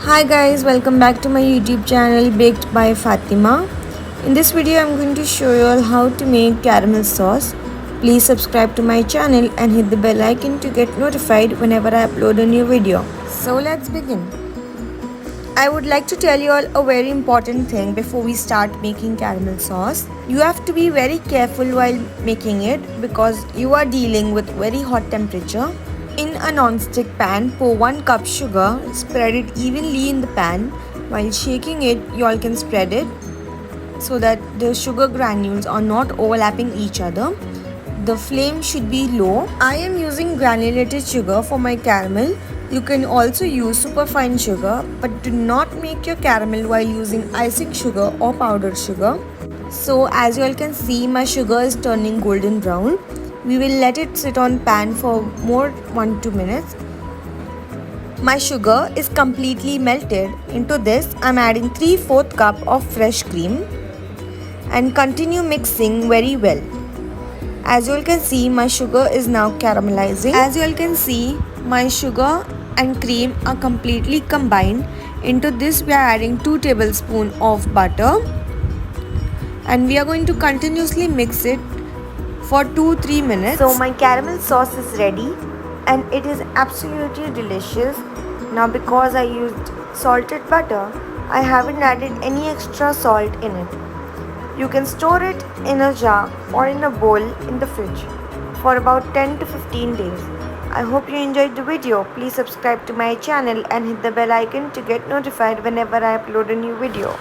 Hi guys, welcome back to my YouTube channel Baked by Fatima. In this video I'm going to show you all how to make caramel sauce. Please subscribe to my channel and hit the bell icon to get notified whenever I upload a new video. So let's begin. I would like to tell you all a very important thing before we start making caramel sauce. You have to be very careful while making it because you are dealing with very hot temperature. In a non-stick pan, pour 1 cup sugar, spread it evenly in the pan. While shaking it, you all can spread it so that the sugar granules are not overlapping each other. The flame should be low. I am using granulated sugar for my caramel. You can also use superfine sugar, but do not make your caramel while using icing sugar or powdered sugar. So as you all can see, my sugar is turning golden brown. We will let it sit on pan for more 1-2 minutes. My sugar is completely melted. Into this, I am adding 3/4 cup of fresh cream and continue mixing very well. As you all can see, my sugar is now caramelizing. As you all can see, my sugar and cream are completely combined. Into this, we are adding 2 tablespoons of butter and we are going to continuously mix it for 2-3 minutes. So my caramel sauce is ready and it is absolutely delicious. Now because I used salted butter, I haven't added any extra salt in it. You can store it in a jar or in a bowl in the fridge for about 10 to 15 days. I hope you enjoyed the video. Please subscribe to my channel and hit the bell icon to get notified whenever I upload a new video.